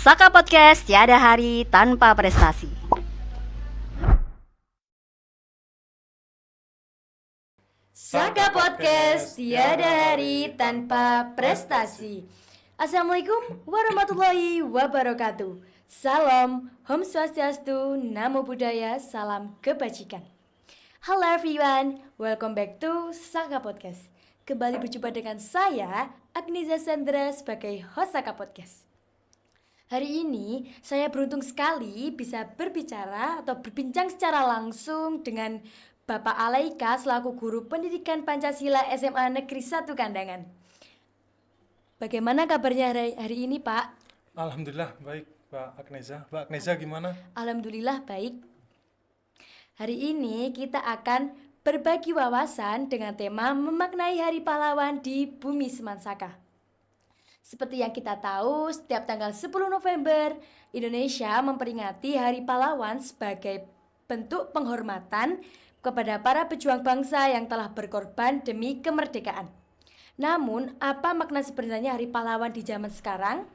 Saka Podcast, tiada hari tanpa prestasi. Saka Podcast, tiada hari tanpa prestasi. Assalamualaikum warahmatullahi wabarakatuh. Salam, Om Swastiastu, Namo Buddhaya, salam kebajikan. Halo everyone, welcome back to Saka Podcast. Kembali berjumpa dengan saya, Agniza Sandra, sebagai host Saka Podcast. Hari ini saya beruntung sekali bisa berbicara atau berbincang secara langsung dengan Bapak Alaika selaku Guru Pendidikan Pancasila SMA Negeri 1 Kandangan. Bagaimana kabarnya hari ini, Pak? Alhamdulillah baik, Mbak Agneza. Mbak Agneza gimana? Alhamdulillah baik. Hari ini kita akan berbagi wawasan dengan tema memaknai Hari Pahlawan di Bumi Semansaka. Seperti yang kita tahu, setiap tanggal 10 November, Indonesia memperingati Hari Pahlawan sebagai bentuk penghormatan kepada para pejuang bangsa yang telah berkorban demi kemerdekaan. Namun, apa makna sebenarnya Hari Pahlawan di zaman sekarang?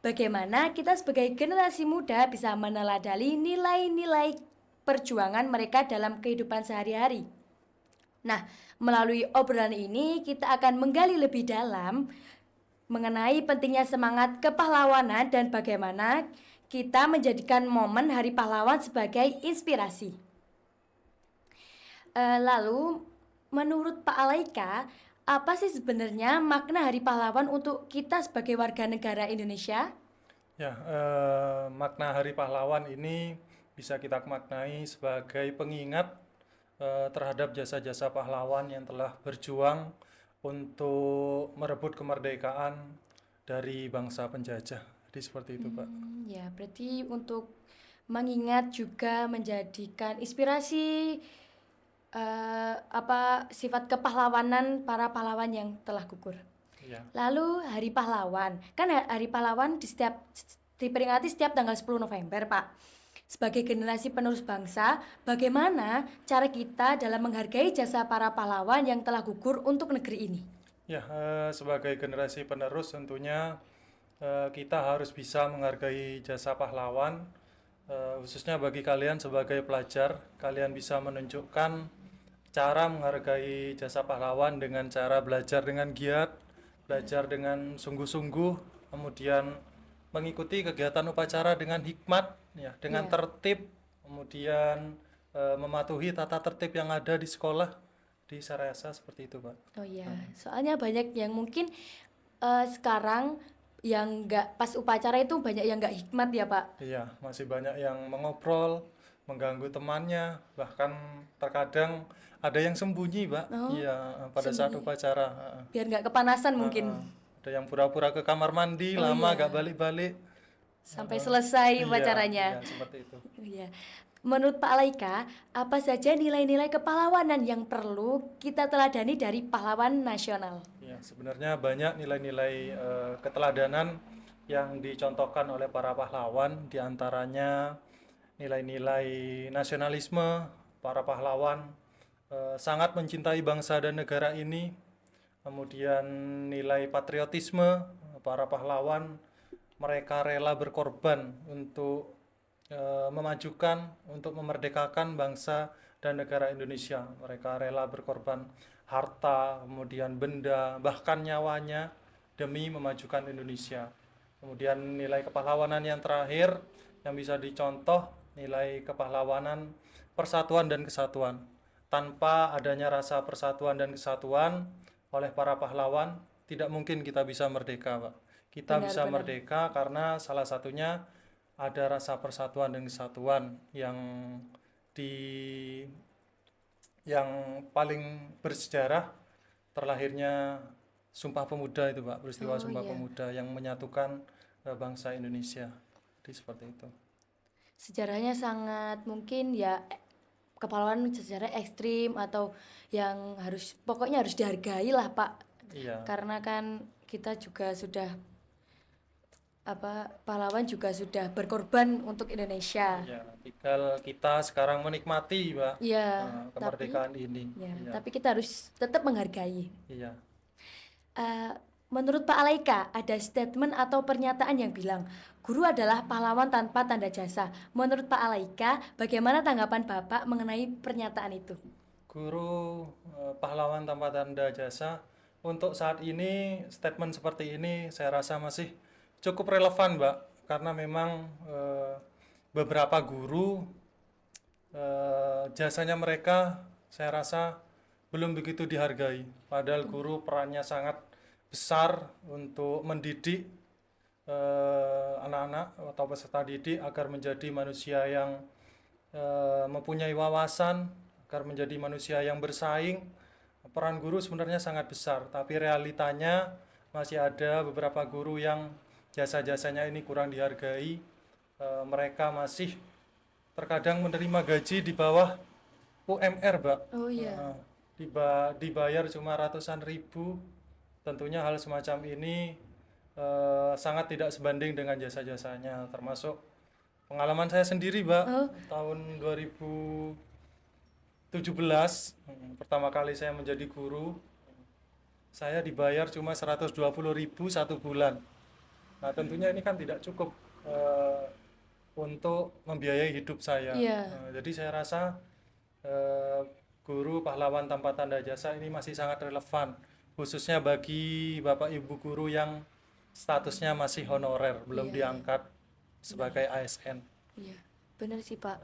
Bagaimana kita sebagai generasi muda bisa meneladani nilai-nilai perjuangan mereka dalam kehidupan sehari-hari? Nah, melalui obrolan ini kita akan menggali lebih dalam mengenai pentingnya semangat kepahlawanan dan bagaimana kita menjadikan momen Hari Pahlawan sebagai inspirasi. Lalu, menurut Pak Alaika, apa sih sebenarnya makna Hari Pahlawan untuk kita sebagai warga negara Indonesia? Ya, makna Hari Pahlawan ini bisa kita maknai sebagai pengingat terhadap jasa-jasa pahlawan yang telah berjuang untuk merebut kemerdekaan dari bangsa penjajah. Jadi seperti itu, Pak. Ya, berarti untuk mengingat juga menjadikan inspirasi sifat kepahlawanan para pahlawan yang telah gugur. Ya. Lalu Hari Pahlawan, kan Hari Pahlawan diperingati setiap tanggal 10 November, Pak. Sebagai generasi penerus bangsa, bagaimana cara kita dalam menghargai jasa para pahlawan yang telah gugur untuk negeri ini? Ya, sebagai generasi penerus tentunya kita harus bisa menghargai jasa pahlawan, khususnya bagi kalian sebagai pelajar, kalian bisa menunjukkan cara menghargai jasa pahlawan dengan cara belajar dengan giat, belajar dengan sungguh-sungguh, kemudian mengikuti kegiatan upacara dengan hikmat, ya, dengan tertib, kemudian mematuhi tata tertib yang ada di sekolah, di Sarayasa, seperti itu, Pak. Oh iya, soalnya banyak yang mungkin sekarang yang nggak pas upacara itu banyak yang nggak hikmat ya, Pak. Iya, masih banyak yang mengobrol, mengganggu temannya, bahkan terkadang ada yang sembunyi, Pak. Iya, pada saat upacara. Biar nggak kepanasan mungkin. Ada yang pura-pura ke kamar mandi, lama gak balik-balik. Sampai selesai Iya, upacaranya. iya, seperti itu. Iya. Menurut Pak Alaika, apa saja nilai-nilai kepahlawanan yang perlu kita teladani dari pahlawan nasional? Ya, sebenarnya banyak nilai-nilai keteladanan yang dicontohkan oleh para pahlawan, diantaranya nilai-nilai nasionalisme. Para pahlawan sangat mencintai bangsa dan negara ini. Kemudian nilai patriotisme, para pahlawan mereka rela berkorban untuk memajukan, untuk memerdekakan bangsa dan negara Indonesia. Mereka rela berkorban harta, kemudian benda, bahkan nyawanya demi memajukan Indonesia. Kemudian nilai kepahlawanan yang terakhir yang bisa dicontoh, nilai kepahlawanan persatuan dan kesatuan. Tanpa adanya rasa persatuan dan kesatuan oleh para pahlawan, tidak mungkin kita bisa merdeka, Pak. Kita bisa merdeka karena salah satunya ada rasa persatuan dan kesatuan yang paling bersejarah, terlahirnya Sumpah Pemuda itu, Pak, peristiwa Sumpah Pemuda yang menyatukan bangsa Indonesia. Jadi seperti itu. Sejarahnya sangat mungkin ya kepahlawanan sejarah ekstrim atau yang pokoknya harus dihargai lah, Pak. Iya. Karena kan kita juga sudah pahlawan juga sudah berkorban untuk Indonesia. Ya, tinggal kita sekarang menikmati, Pak, Iya, kemerdekaan ini. ya, Iya. tapi kita harus tetap menghargai. Iya. menurut Pak Alaika ada statement atau pernyataan yang bilang guru adalah pahlawan tanpa tanda jasa. Menurut Pak Alaika, bagaimana tanggapan Bapak mengenai pernyataan itu? Guru pahlawan tanpa tanda jasa, untuk saat ini statement seperti ini saya rasa masih cukup relevan, Mbak, karena memang beberapa guru jasanya mereka saya rasa belum begitu dihargai. Padahal guru perannya sangat besar untuk mendidik anak-anak atau peserta didik agar menjadi manusia yang mempunyai wawasan, agar menjadi manusia yang bersaing. Peran guru sebenarnya sangat besar, tapi realitanya masih ada beberapa guru yang jasa-jasanya ini kurang dihargai. Mereka masih terkadang menerima gaji di bawah UMR, Mbak. Oh iya. Dibayar cuma ratusan ribu. Tentunya hal semacam ini sangat tidak sebanding dengan jasa-jasanya, termasuk pengalaman saya sendiri, Mbak. Tahun 2017 pertama kali saya menjadi guru, saya dibayar cuma 120.000 satu bulan. Nah, tentunya ini kan tidak cukup untuk membiayai hidup saya. Iya. Jadi saya rasa guru pahlawan tanpa tanda jasa ini masih sangat relevan, khususnya bagi Bapak Ibu guru yang statusnya masih honorer, belum diangkat sebagai ASN. Iya, benar sih Pak.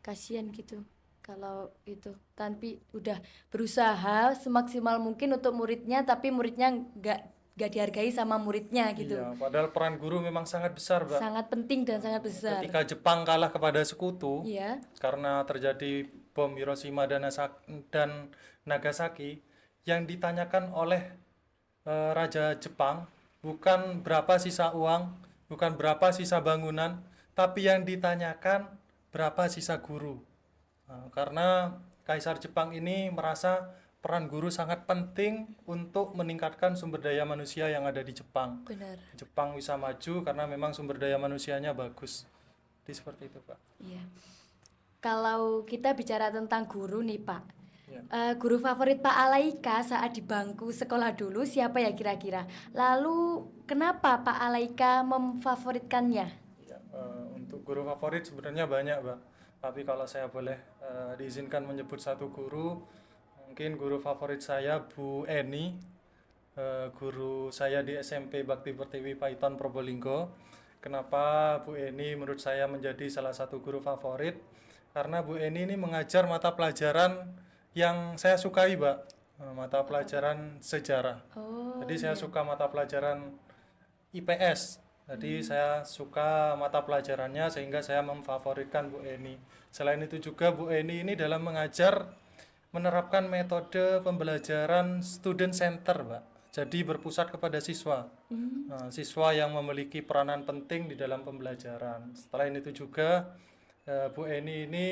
Kasihan gitu kalau itu. Tapi udah berusaha semaksimal mungkin untuk muridnya, tapi muridnya nggak dihargai sama muridnya gitu. Iya, padahal peran guru memang sangat besar, Mbak. Sangat penting dan sangat besar. Ketika Jepang kalah kepada sekutu, Iya. karena terjadi bom Hiroshima dan Nagasaki, yang ditanyakan oleh Raja Jepang bukan berapa sisa uang, bukan berapa sisa bangunan, tapi yang ditanyakan berapa sisa guru. Karena Kaisar Jepang ini merasa peran guru sangat penting untuk meningkatkan sumber daya manusia yang ada di Jepang. Benar. Jepang bisa maju karena memang sumber daya manusianya bagus. Jadi seperti itu, Pak. Iya. Kalau kita bicara tentang guru nih Pak, Ya. guru favorit Pak Alaika saat di bangku sekolah dulu siapa ya kira-kira? Lalu kenapa Pak Alaika memfavoritkannya? Ya, untuk guru favorit sebenarnya banyak, Mbak. Tapi kalau saya boleh diizinkan menyebut satu guru, mungkin guru favorit saya Bu Eni, guru saya di SMP Bakti Pertiwi Paiton Probolinggo. Kenapa Bu Eni menurut saya menjadi salah satu guru favorit? Karena Bu Eni ini mengajar mata pelajaran yang saya sukai, Mbak. Mata pelajaran sejarah. Jadi saya suka mata pelajaran IPS. Jadi saya suka mata pelajarannya sehingga saya memfavoritkan Bu Eni. Selain itu juga Bu Eni ini dalam mengajar menerapkan metode pembelajaran student center, Mbak. Jadi berpusat kepada siswa. Siswa yang memiliki peranan penting di dalam pembelajaran. Selain itu juga Bu Eni ini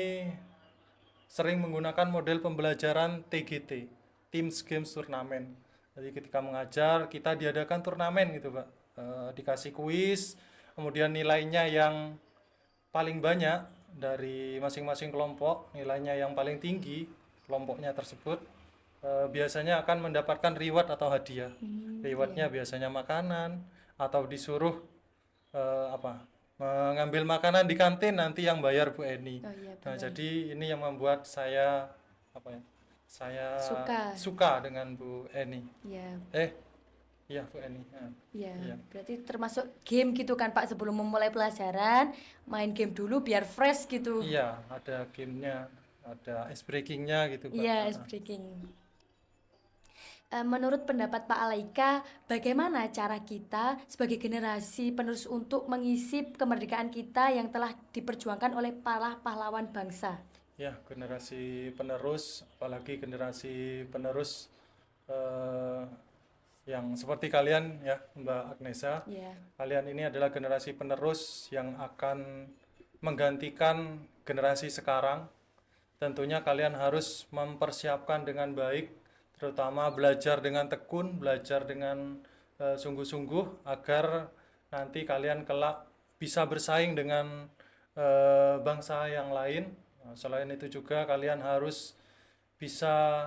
sering menggunakan model pembelajaran TGT, Teams Games Turnamen. Jadi ketika mengajar kita diadakan turnamen gitu, Pak. Dikasih kuis, kemudian nilainya yang paling banyak dari masing-masing kelompok, nilainya yang paling tinggi kelompoknya tersebut biasanya akan mendapatkan reward atau hadiah. Rewardnya biasanya makanan atau disuruh mengambil makanan di kantin, nanti yang bayar Bu Eni. Nah, jadi ini yang membuat saya saya suka dengan Bu Eni. Iya. Iya Bu Eni. Iya. Berarti termasuk game gitu kan Pak, sebelum memulai pelajaran main game dulu biar fresh gitu. Iya, ada gamenya, ada ice breakingnya gitu, Pak. Iya, ice breaking. Menurut pendapat Pak Alaika, bagaimana cara kita sebagai generasi penerus untuk mengisi kemerdekaan kita yang telah diperjuangkan oleh para pahlawan bangsa? Ya, generasi penerus, apalagi generasi penerus yang seperti kalian ya, Mbak Agnesa. Kalian ini adalah generasi penerus yang akan menggantikan generasi sekarang. Tentunya kalian harus mempersiapkan dengan baik, terutama belajar dengan tekun, belajar dengan sungguh-sungguh agar nanti kalian kelak bisa bersaing dengan bangsa yang lain. Selain itu juga kalian harus bisa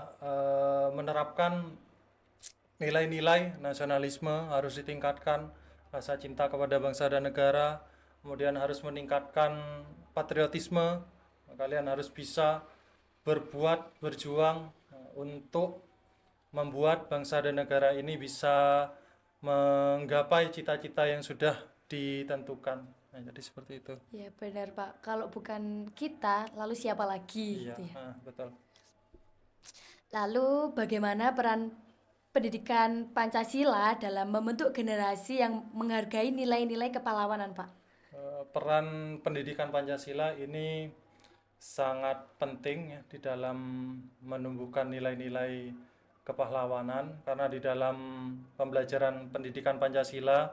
menerapkan nilai-nilai nasionalisme harus ditingkatkan, rasa cinta kepada bangsa dan negara, kemudian harus meningkatkan patriotisme. Kalian harus bisa berbuat, berjuang untuk membuat bangsa dan negara ini bisa menggapai cita-cita yang sudah ditentukan. Nah, jadi seperti itu. Ya benar Pak, kalau bukan kita, lalu siapa lagi Iya, gitu ya. betul. Lalu bagaimana peran pendidikan Pancasila dalam membentuk generasi yang menghargai nilai-nilai kepahlawanan Pak? Peran pendidikan Pancasila ini sangat penting ya di dalam menumbuhkan nilai-nilai kepahlawanan, karena di dalam pembelajaran pendidikan Pancasila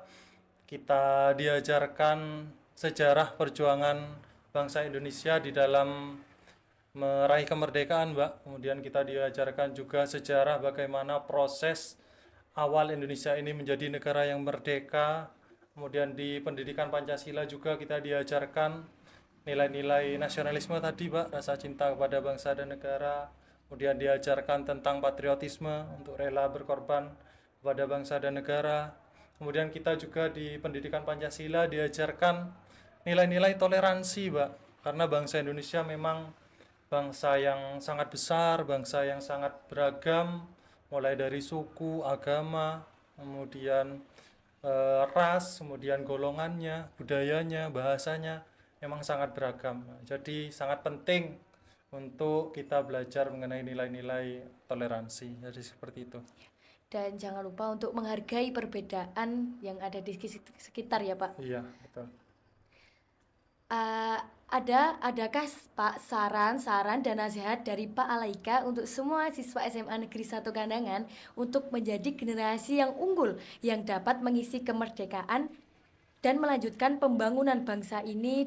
kita diajarkan sejarah perjuangan bangsa Indonesia di dalam meraih kemerdekaan, Mbak. Kemudian kita diajarkan juga sejarah bagaimana proses awal Indonesia ini menjadi negara yang merdeka. Kemudian di pendidikan Pancasila juga kita diajarkan nilai-nilai nasionalisme tadi, Pak, rasa cinta kepada bangsa dan negara. Kemudian diajarkan tentang patriotisme untuk rela berkorban kepada bangsa dan negara. Kemudian kita juga di pendidikan Pancasila diajarkan nilai-nilai toleransi, Pak. Karena bangsa Indonesia memang bangsa yang sangat besar, bangsa yang sangat beragam, mulai dari suku, agama, kemudian ras, kemudian golongannya, budayanya, bahasanya, memang sangat beragam. Jadi sangat penting untuk kita belajar mengenai nilai-nilai toleransi. Jadi seperti itu. Dan jangan lupa untuk menghargai perbedaan yang ada di sekitar ya Pak. Iya, betul. Adakah Pak saran-saran dan nasihat dari Pak Alaika untuk semua siswa SMA Negeri 1 Kandangan untuk menjadi generasi yang unggul yang dapat mengisi kemerdekaan dan melanjutkan pembangunan bangsa ini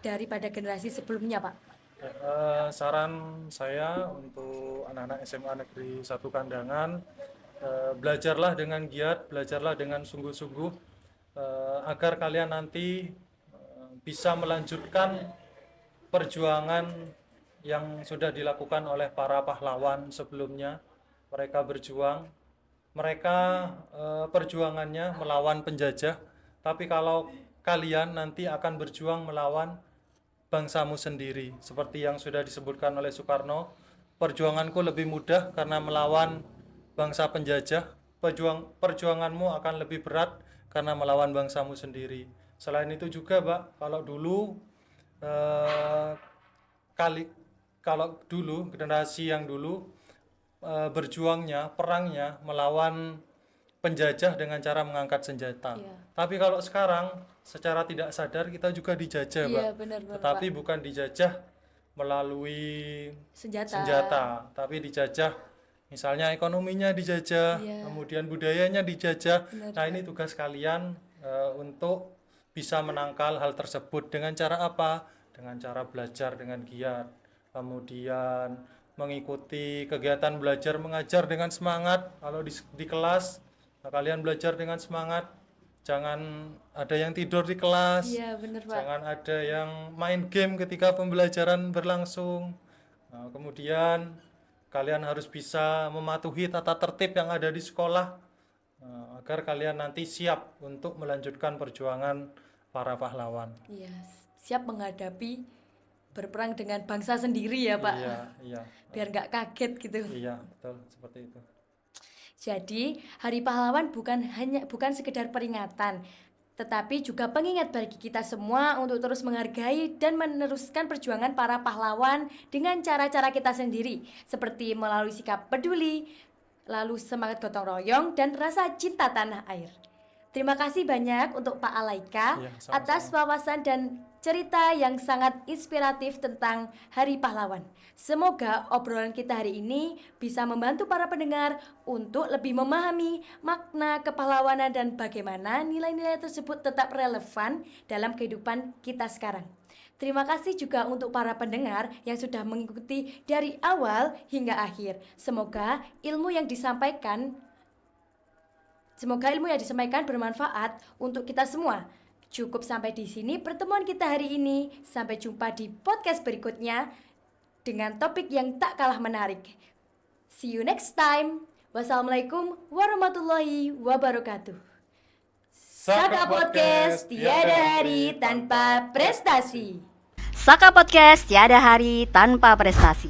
daripada generasi sebelumnya, Pak? Saran saya untuk anak-anak SMA Negeri 1 Kandangan, belajarlah dengan giat, belajarlah dengan sungguh-sungguh, agar kalian nanti bisa melanjutkan perjuangan yang sudah dilakukan oleh para pahlawan sebelumnya. Mereka berjuang, mereka perjuangannya melawan penjajah, tapi kalau kalian nanti akan berjuang melawan bangsamu sendiri, seperti yang sudah disebutkan oleh Soekarno, perjuanganku lebih mudah karena melawan bangsa penjajah, perjuanganmu akan lebih berat karena melawan bangsamu sendiri. Selain itu juga, Pak, kalau dulu generasi yang dulu berjuangnya, perangnya melawan penjajah dengan cara mengangkat senjata. Iya. Tapi kalau sekarang secara tidak sadar kita juga dijajah, Pak. Iya, benar, Tetapi bukan dijajah melalui senjata. tapi dijajah misalnya ekonominya dijajah, Iya. kemudian budayanya dijajah. Benar, Nah, ini tugas kalian untuk bisa menangkal hal tersebut dengan cara apa? Dengan cara belajar dengan giat, kemudian mengikuti kegiatan belajar mengajar dengan semangat. Kalau di kelas, kalian belajar dengan semangat, jangan ada yang tidur di kelas, Iya, benar, Pak. jangan ada yang main game ketika pembelajaran berlangsung. Nah, kemudian kalian harus bisa mematuhi tata tertib yang ada di sekolah, agar kalian nanti siap untuk melanjutkan perjuangan para pahlawan. Iya, siap menghadapi berperang dengan bangsa sendiri ya, Pak. Iya. Biar nggak kaget gitu. Iya, betul, seperti itu. Jadi, Hari Pahlawan bukan sekedar peringatan, tetapi juga pengingat bagi kita semua untuk terus menghargai dan meneruskan perjuangan para pahlawan dengan cara-cara kita sendiri, seperti melalui sikap peduli, lalu semangat gotong royong, dan rasa cinta tanah air. Terima kasih banyak untuk Pak Alaika Iya, sama-sama. atas wawasan dan cerita yang sangat inspiratif tentang Hari Pahlawan. Semoga obrolan kita hari ini bisa membantu para pendengar untuk lebih memahami makna kepahlawanan dan bagaimana nilai-nilai tersebut tetap relevan dalam kehidupan kita sekarang. Terima kasih juga untuk para pendengar yang sudah mengikuti dari awal hingga akhir. Semoga ilmu yang disampaikan bermanfaat untuk kita semua. Cukup sampai di sini pertemuan kita hari ini. Sampai jumpa di podcast berikutnya dengan topik yang tak kalah menarik. See you next time. Wassalamualaikum warahmatullahi wabarakatuh. Saka Saka Podcast tiada hari tanpa prestasi. Saka Podcast tiada hari tanpa prestasi.